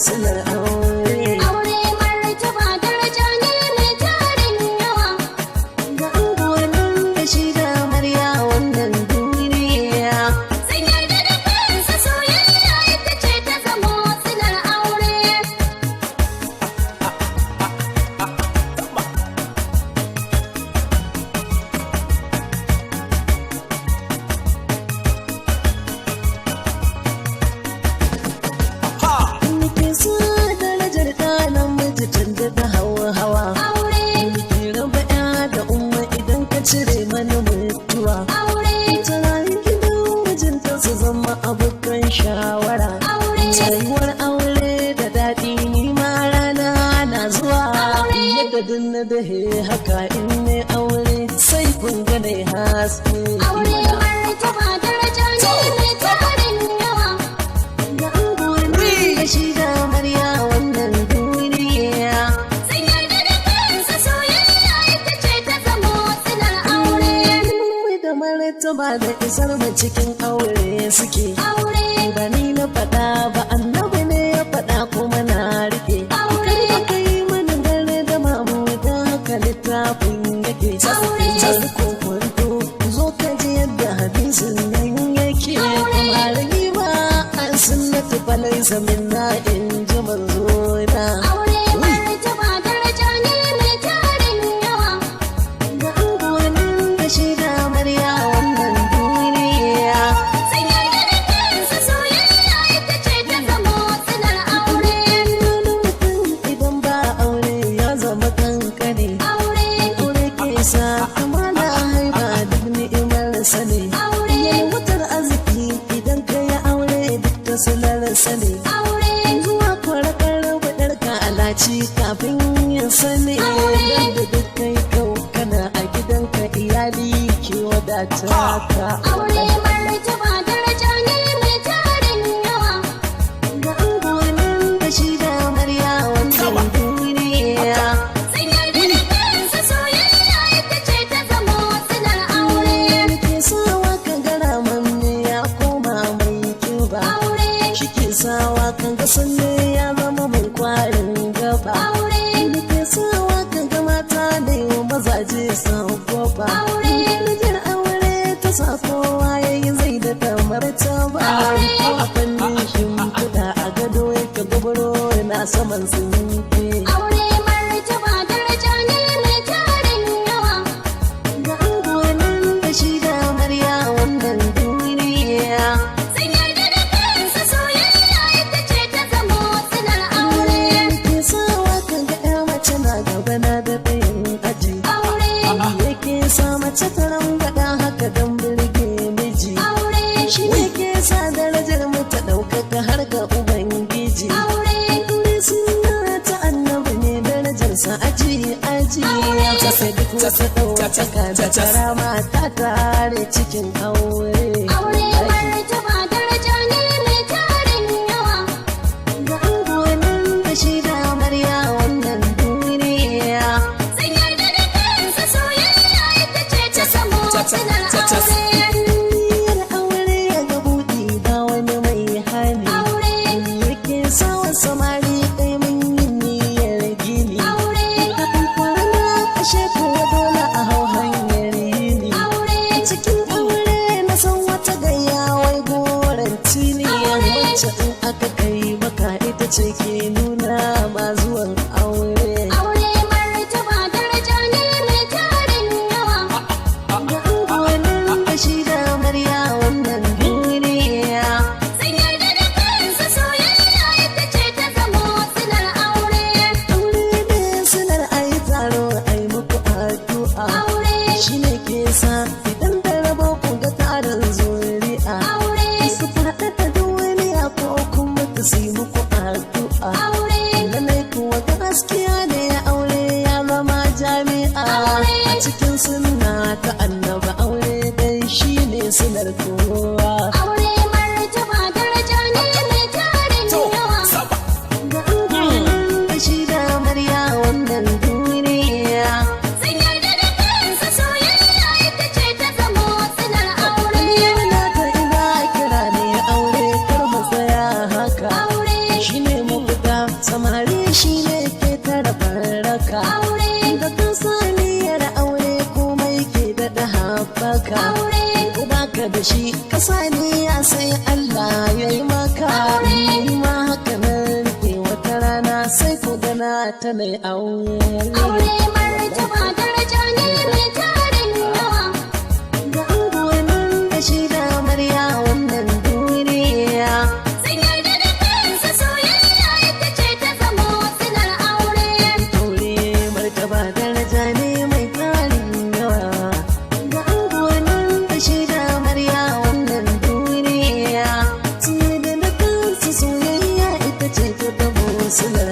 silar aure. Aure martaba daraja ne mai tarin yawa. Ga angonin da shi da amarya wannan duniya. Sun yarda da kansa soyayya ita ce ta zamo silar aure. Nake so darajar ɗa namiji tun da hawa. Aure, Nake raba ya da umma idan ka cire mana mutuwa. aure, Tarayin gidan mijinta su zama abokan shawara. aure. Tsayuwar aure da daɗi ni ma rana na zuwa. Aure. Yadda dinna da haka in ne aure sai kun ga nai haske. Aure martaba daraja ne mai tarin yawa. Ga angonin da shi da amarya wannan duniya. Sun yarda da kansa soyayya ita ce ta zamo silar aure. Ilimi da martaba da isar mu cikin aure suke. Aure, Ba ni na faɗa ba annabi ne ya faɗa kuma na rike. Aure. Kar ka yi mani dare da mamu da haka littafin yake. Aure. Zan kokwanto zo ka ji yadda hadisin nan yake. Aure. Malami ba an sunnatu falai zamin na in ji manzo na. aure martaba daraja ne mai tarin yawa. Ga angonin da shi da amarya wannan duniya. Sun yarda da kansa soyayya ita ce ta zamo silar aure. Wani mutum idan ba aure ya zama kankane. Aure, Aure ke sa kamala haiba duk ni'imar sani. Aure. Yalwatar arziki idan ka yi aure duk da silar sani. aure, Zuwa kwarakar buɗarka alaci kafin yin sani. Aure. Yadda duk kai kau kana a gidanka iyali ke wadata ka. aure martaba daraja ne mai tarin yawa. Ga angonin da shi da amarya wannan duniya. Sun yarda da kansa soyayya ita ce ta zamo silar aure. Ke sawa kan gara manne ya koma mai kiba. Aure, Shi ke sawa kan ga sanne ya zama mai kwarin gaba. aure, Ke sawa kan ga mata da yi mazaje san goba. Aure. Darajar aure ta sa kowa ya yi zai da tamar ta ba. Aure. Ko a fannin shimfiɗa a gado yake gubaro na saman sinke. aure martaba daraja ne mai tarin yawa. Ga angonin da shi da amarya wannan duniya. Sun yarda da kansa soyayya ita ce ta zamo silar aure. Ke sawa kan ga ƴa mace na gaba na da ɗayan aji. Aure, Yake sa mace ta rangwada haka don birge miji. aure, Shi ne ke sa darajar mu ta ɗaukaka har ga Ubangiji. aure, Aure suna ta annabi ne darajarsa aji aji. Ya kasa duk wata ɗaukaka da karama ta tare cikin aure. aure martaba daraja ne mai tarin yawa. Ga angonin da shi da amarya wannan duniya. Sun yarda da kansa soyayya ita ce ta zamo silar aure. Niyyar aure ga buɗi ba wani mai hali. Aure, Yake sawa samari ɗaya mun yi niyyar gini. aure, Kafin kwana ashe kuwa dole a hau hanyar yini. aure, Cikin aure na san wata gayya wai goron tini. Aure. Wacce in aka kai maka ita ce ke nuna ma zuwan aure. aure martaba daraja ne mai tarin yawa. Ga angonin da shi da amarya wannan duniya. Sun yarda da kansa soyayya ita ce ta zamo silar aure. Aure ne silar ayi taro ayi muku addu'a. Aure, Shi ne ke sa idan da rabo ku ga tarin zuri'a. aure, Su faɗa da duniya ko kuma ta su yi muku addu'a. maka aure ko baka da shi ka sani ya sai Allah ya yi maka ni ma haka nan ke wata rana sai ku gana ta mai aure martaba daraja ne mai tarin yawa ga angonin da shi da amarya wannan duniya sun yarda da kansa soyayya ita ce ta zamo silar aure aure martaba daraja ne mai tarin yawa ga angonin da shi da amarya wannan duniya sun yarda da kansu soyayya ita ce ta zamo silar